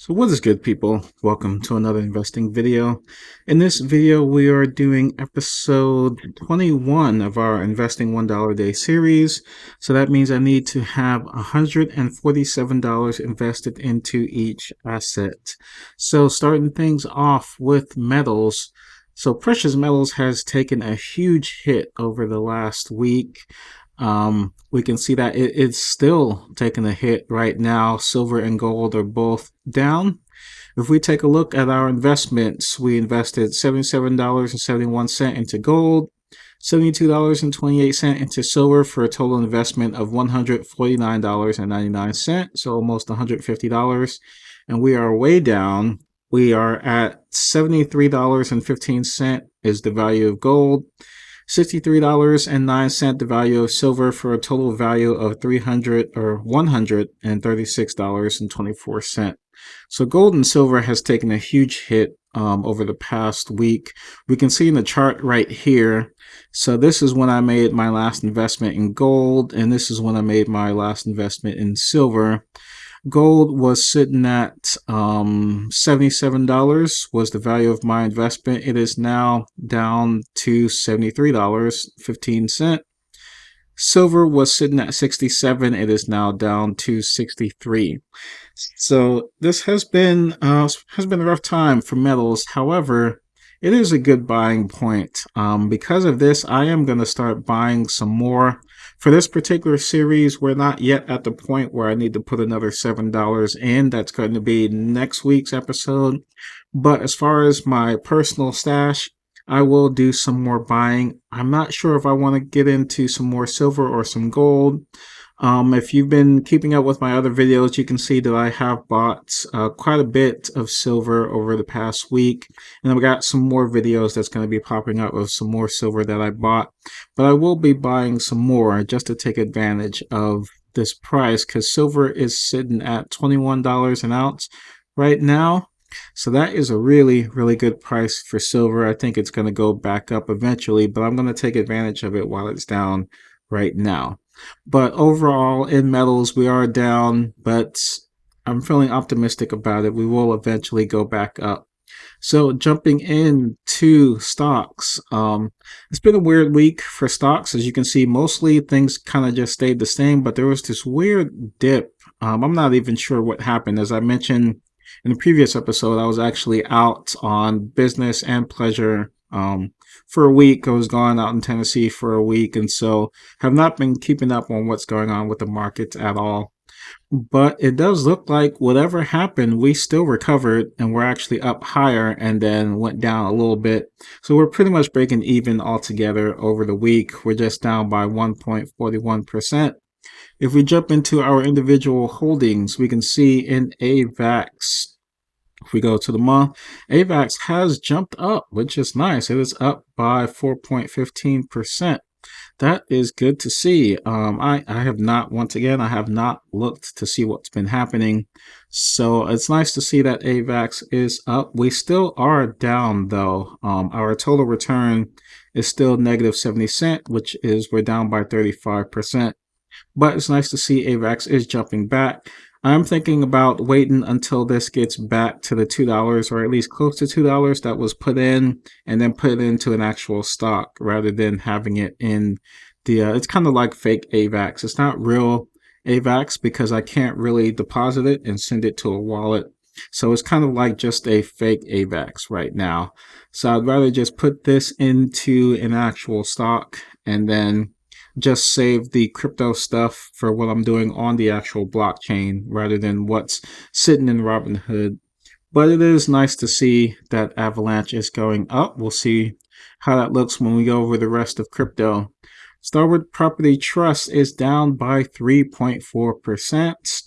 So what is good, people? Welcome to another investing video. In this video, we are doing episode 21 of our Investing $1 a Day series. So that means I need to have $147 invested into each asset. So starting things off with metals. So precious metals has taken a huge hit over the last week. We can see that it's still taking a hit right now. Silver and gold are both down. If we take a look at our investments, we invested $77.71 into gold, $72.28 into silver for a total investment of $149.99, so almost $150. And we are way down. We are at $73.15 is the value of gold. $63.09 the value of silver for a total value of $136.24. So gold and silver has taken a huge hit over the past week. We can see in the chart right here. So this is when I made my last investment in gold, and this is when I made my last investment in silver. Gold was sitting at $77 was the value of my investment. It is now down to $73.15. Silver was sitting at 67. It is now down to 63. So this has been a rough time for metals. However, it is a good buying point. Because of this, I am going to start buying some more. For this particular series, we're not yet at the point where I need to put another $7 in. That's going to be next week's episode. But as far as my personal stash, I will do some more buying. I'm not sure if I want to get into some more silver or some gold. If you've been keeping up with my other videos, you can see that I have bought quite a bit of silver over the past week. And I've got some more videos that's going to be popping up of some more silver that I bought. But I will be buying some more just to take advantage of this price, because silver is sitting at $21 an ounce right now. So that is a really, really good price for silver. I think it's going to go back up eventually, but I'm going to take advantage of it while it's down right now. But overall, in metals, we are down, but I'm feeling optimistic about it. We will eventually go back up. So jumping into stocks, it's been a weird week for stocks. As you can see, mostly things kind of just stayed the same, but there was this weird dip. I'm not even sure what happened. As I mentioned in the previous episode, I was actually out on business and pleasure for a week. I was gone out in Tennessee for a week, and so have not been keeping up on what's going on with the markets at all. But it does look like whatever happened, we still recovered, and we're actually up higher and then went down a little bit. So we're pretty much breaking even altogether over the week. We're just down by 1.41%. If we jump into our individual holdings, we can see in AVAX, if we go to the month, AVAX has jumped up, which is nice. It is up by 4.15%. That is good to see. I have not, once again, I have not looked to see what's been happening. So it's nice to see that AVAX is up. We still are down though. Our total return is still negative 70 cents, which is we're down by 35%. But it's nice to see AVAX is jumping back. I'm thinking about waiting until this gets back to the $2, or at least close to $2 that was put in, and then put it into an actual stock rather than having it in the, it's kind of like fake AVAX. It's not real AVAX because I can't really deposit it and send it to a wallet. So it's kind of like just a fake AVAX right now. So I'd rather just put this into an actual stock and then just save the crypto stuff for what I'm doing on the actual blockchain rather than what's sitting in Robinhood. But it is nice to see that Avalanche is going up. We'll see how that looks when we go over the rest of crypto. Starwood Property Trust is down by 3.4%.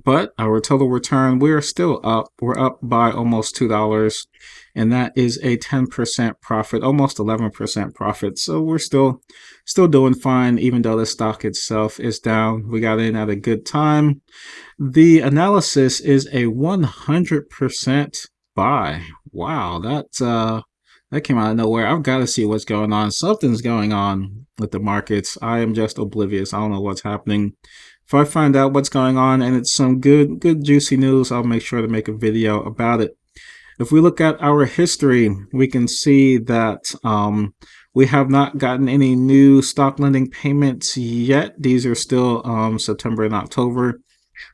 But our total return, we are still up. We're up by almost $2, and that is a 10% profit, almost 11% profit. So we're still doing fine, even though the stock itself is down. We got in at a good time. The analysis is a 100% buy. Wow, that came out of nowhere. I've got to see what's going on. Something's going on with the markets. I am just oblivious. I don't know what's happening. If I find out what's going on and it's some good juicy news, I'll make sure to make a video about it. If we look at our history, we can see that we have not gotten any new stock lending payments yet. These are still September and October.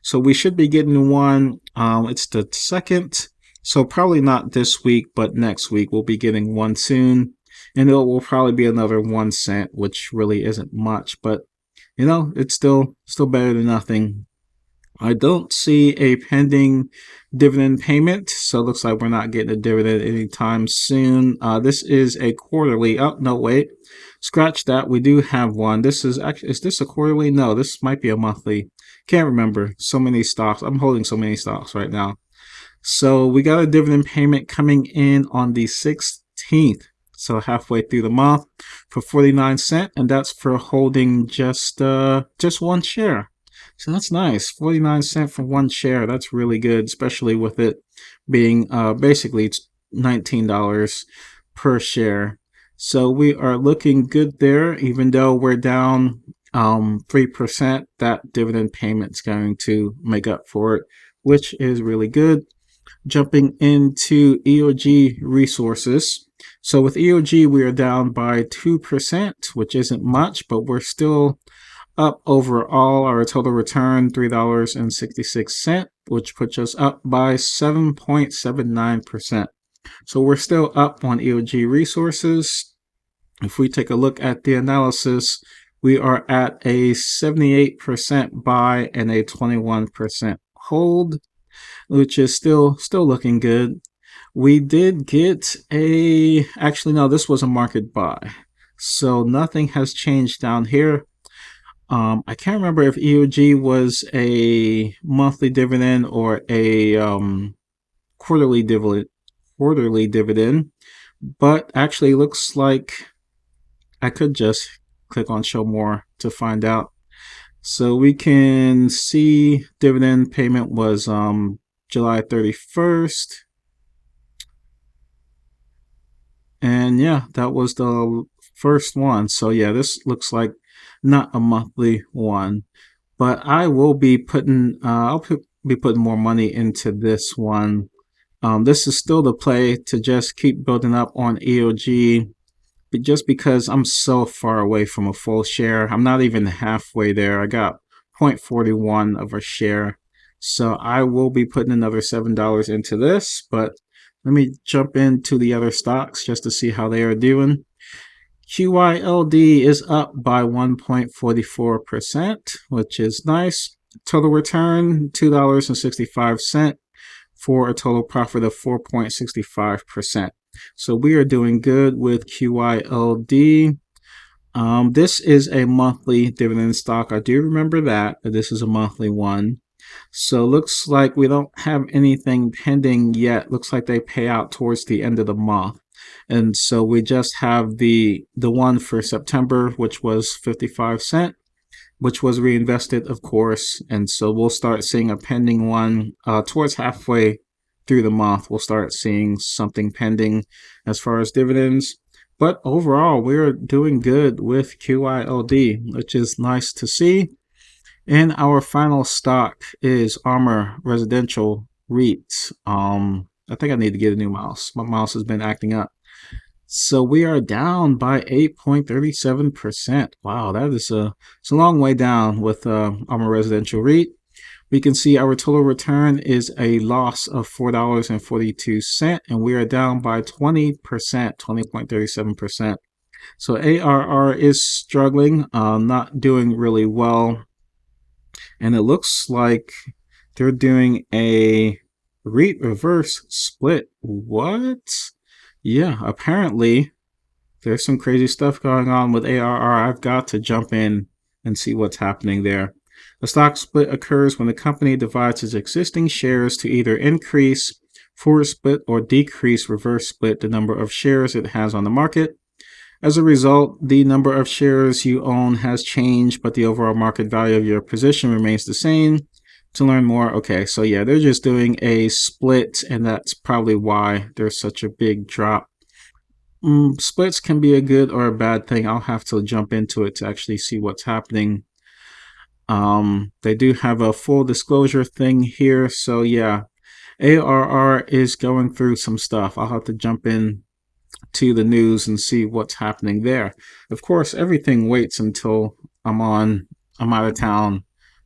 So we should be getting one. It's the 2nd. So probably not this week, but next week we'll be getting one soon. And it will probably be another 1 cent, which really isn't much, but you know, it's still better than nothing. I don't see a pending dividend payment, so it looks like we're not getting a dividend anytime soon. This is a quarterly. Oh, no, wait. Scratch that. We do have one. This is actually, is this a quarterly? No, this might be a monthly. Can't remember. So many stocks. I'm holding so many stocks right now. So we got a dividend payment coming in on the 16th. So halfway through the month for 49 cents, and that's for holding just one share. So that's nice. 49 cents for one share. That's really good, especially with it being basically it's $19 per share. So we are looking good there, even though we're down 3%. That dividend payment's going to make up for it, which is really good. Jumping into EOG resources. So with EOG, we are down by 2%, which isn't much, but we're still up overall. Our total return, $3.66, which puts us up by 7.79%. So we're still up on EOG resources. If we take a look at the analysis, we are at a 78% buy and a 21% hold, which is still looking good. We did get actually no, this was a market buy. So nothing has changed down here. I can't remember if EOG was a monthly dividend or a quarterly dividend, but actually looks like I could just click on show more to find out. So we can see dividend payment was July 31st. And yeah, that was the first one. So yeah, this looks like not a monthly one, but I will be putting be putting more money into this one. This is still the play to just keep building up on EOG, but just because I'm so far away from a full share. I'm not even halfway there. I got 0.41 of a share. So I will be putting another $7 into this, but let me jump into the other stocks just to see how they are doing. QYLD is up by 1.44%, which is nice. Total return, $2.65 for a total profit of 4.65%. So we are doing good with QYLD. This is a monthly dividend stock. I do remember that this is a monthly one. So looks like we don't have anything pending yet. Looks like they pay out towards the end of the month. And so we just have the one for September, which was 55 cents, which was reinvested, of course. And so we'll start seeing a pending one towards halfway through the month. We'll start seeing something pending as far as dividends. But overall, we're doing good with QYLD, which is nice to see. And our final stock is Armor Residential REIT. I think I need to get a new mouse. My mouse has been acting up. So we are down by 8.37%. Wow, that is it's a long way down with Armor Residential REIT. We can see our total return is a loss of $4.42, and we are down by 20%, 20.37%. So ARR is struggling, not doing really well. And it looks like they're doing a REIT reverse split. What? Yeah, apparently there's some crazy stuff going on with ARR. I've got to jump in and see what's happening there. The stock split occurs when the company divides its existing shares to either increase forward split or decrease reverse split the number of shares it has on the market. As a result, the number of shares you own has changed, but the overall market value of your position remains the same. To learn more, okay, so yeah, they're just doing a split, and that's probably why there's such a big drop. Splits can be a good or a bad thing. I'll have to jump into it to actually see what's happening. They do have a full disclosure thing here. So yeah, ARR is going through some stuff. I'll have to jump in to the news and see what's happening there. Of course, everything waits until I'm out of town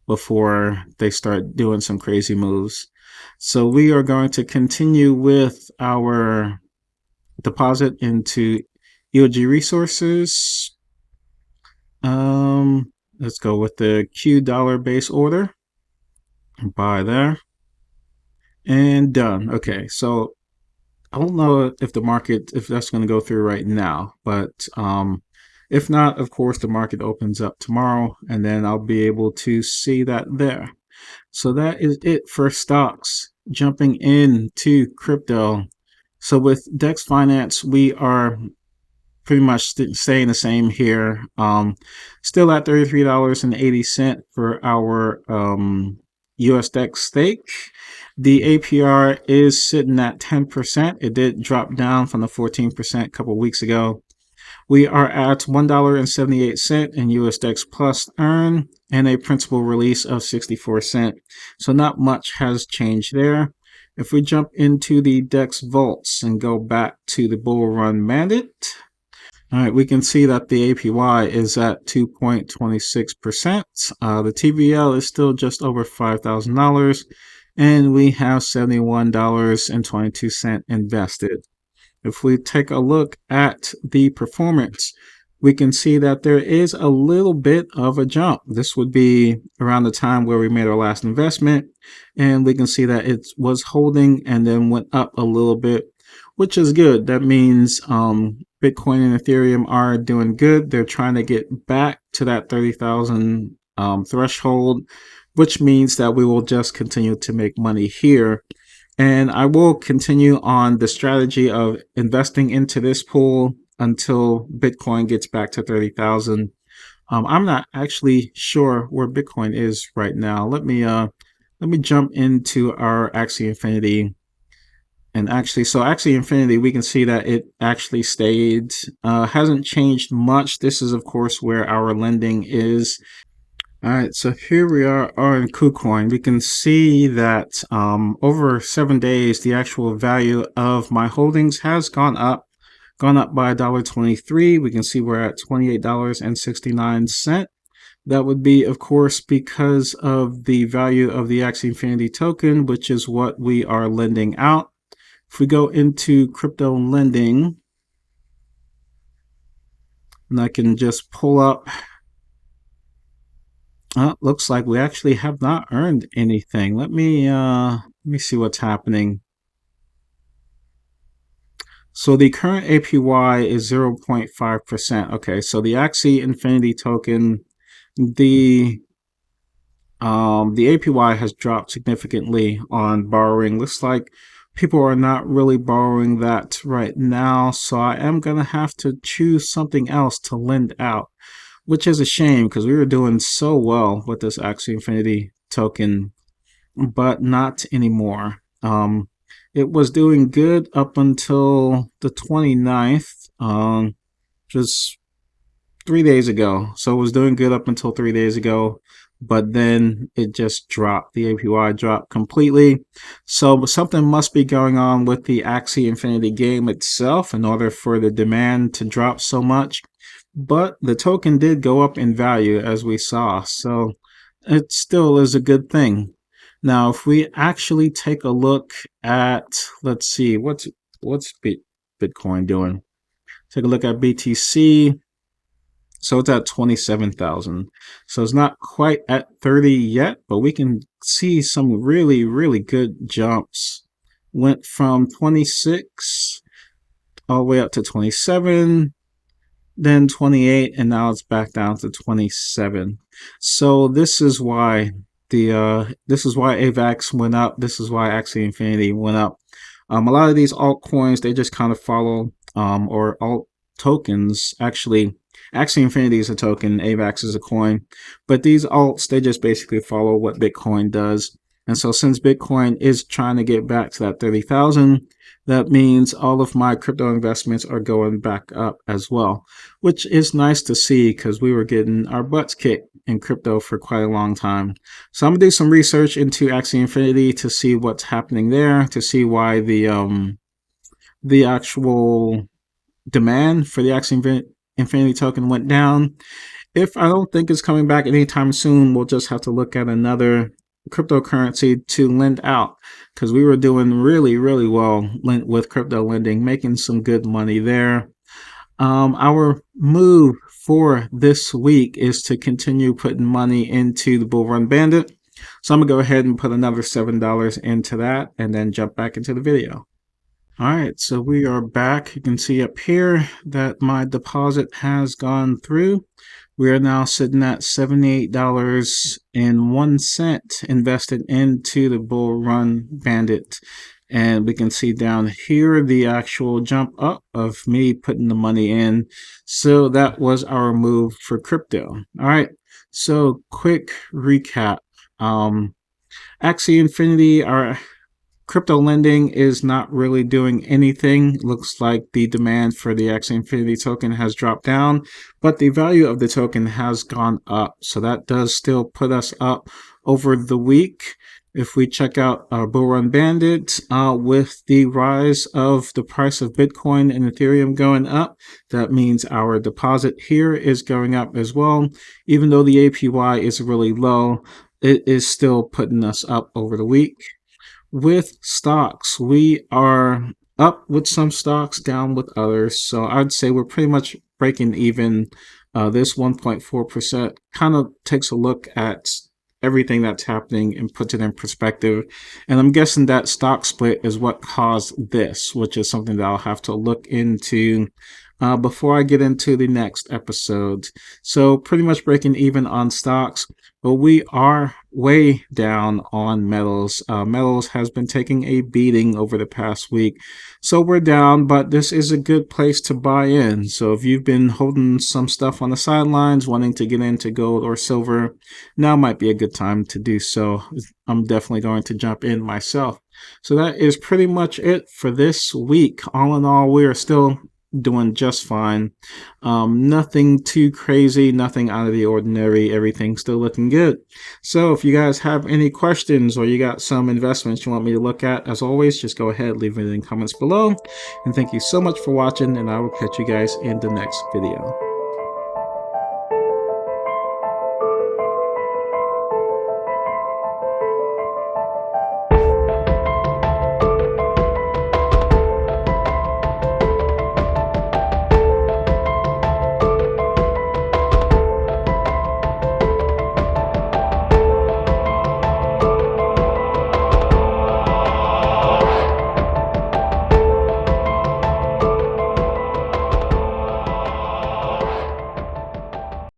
before they start doing some crazy moves. So we are going to continue with our deposit into EOG Resources. Let's go with the Q dollar base order. Buy there. And done. Okay, so I don't know if the market, if that's going to go through right now, but if not, of course, the market opens up tomorrow and then I'll be able to see that there. So that is it for stocks. Jumping into crypto. So with Dex Finance, we are pretty much staying the same here. Still at $33.80 for our US Dex stake. The APR is sitting at 10%. It did drop down from the 14% a couple weeks ago. We are at $1.78 in US Dex Plus earn and a principal release of 64 cents. So not much has changed there. If we jump into the Dex Vaults and go back to the Bull Run Mandate, all right, we can see that the APY is at 2.26%. The TVL is still just over $5,000, and we have $71.22 invested. If we take a look at the performance, we can see that there is a little bit of a jump. This would be around the time where we made our last investment, and we can see that it was holding and then went up a little bit, which is good. That means Bitcoin and Ethereum are doing good. They're trying to get back to that 30,000 threshold, which means that we will just continue to make money here. And I will continue on the strategy of investing into this pool until Bitcoin gets back to 30,000. I'm not actually sure where Bitcoin is right now. Let me jump into our Axie Infinity. And actually, so Axie Infinity, we can see that it actually stayed, hasn't changed much. This is, of course, where our lending is. All right, so here we are on KuCoin. We can see that over 7 days, the actual value of my holdings has gone up by $1.23. We can see we're at $28.69. That would be, of course, because of the value of the Axie Infinity token, which is what we are lending out. If we go into crypto lending, and I can just pull up, looks like we actually have not earned anything. Let me see what's happening. So the current APY is 0.5%. Okay, so the Axie Infinity token, the APY has dropped significantly on borrowing. Looks like people are not really borrowing that right now, so I am gonna have to choose something else to lend out, which is a shame because we were doing so well with this Axie Infinity token, but not anymore. It was doing good up until the 29th, just 3 days ago. So it was doing good up until 3 days ago, but then it just dropped. The APY dropped completely. So something must be going on with the Axie Infinity game itself in order for the demand to drop so much. But the token did go up in value, as we saw, so it still is a good thing. Now, if we actually take a look at, let's see, what's Bitcoin doing? Take a look at BTC. So it's at 27,000. So it's not quite at 30 yet, but we can see some really, really good jumps. Went from 26 all the way up to 27, then 28, and now it's back down to 27. So this is why AVAX went up. This is why Axie Infinity went up. A lot of these altcoins, they just kind of follow, or alt tokens, actually. Axie Infinity is a token, AVAX is a coin, but these alts, they just basically follow what Bitcoin does. And so since Bitcoin is trying to get back to that 30,000, that means all of my crypto investments are going back up as well, which is nice to see because we were getting our butts kicked in crypto for quite a long time. So I'm gonna do some research into Axie Infinity to see what's happening there, to see why the actual demand for the Axie Infinity token went down. If I don't think it's coming back anytime soon, we'll just have to look at another cryptocurrency to lend out, because we were doing really, really well with crypto lending, making some good money there. Our move for this week is to continue putting money into the Bull Run Bandit. So I'm gonna go ahead and put another $7 into that and then jump back into the video. All right, so we are back. You can see up here that my deposit has gone through. We are now sitting at $78.01 invested into the Bull Run Bandit. And we can see down here the actual jump up of me putting the money in. So that was our move for crypto. All right, so quick recap. Axie Infinity, our crypto lending, is not really doing anything. Looks like the demand for the Axie Infinity token has dropped down, but the value of the token has gone up. So that does still put us up over the week. If we check out our Bull Run Bandit, with the rise of the price of Bitcoin and Ethereum going up, that means our deposit here is going up as well. Even though the APY is really low, it is still putting us up over the week. With stocks, we are up with some stocks, down with others. So I'd say we're pretty much breaking even. This 1.4% kind of takes a look at everything that's happening and puts it in perspective. And I'm guessing that stock split is what caused this, which is something that I'll have to look into before I get into the next episode. So pretty much breaking even on stocks, but we are way down on metals. Metals has been taking a beating over the past week. So we're down, but this is a good place to buy in. So if you've been holding some stuff on the sidelines, wanting to get into gold or silver, now might be a good time to do so. I'm definitely going to jump in myself. So that is pretty much it for this week. All in all, we are still doing just fine. Nothing too crazy, nothing out of the ordinary. Everything's still looking good. So if you guys have any questions or you got some investments you want me to look at, as always, just go ahead, leave it in the comments below. And thank you so much for watching, and I will catch you guys in the next video.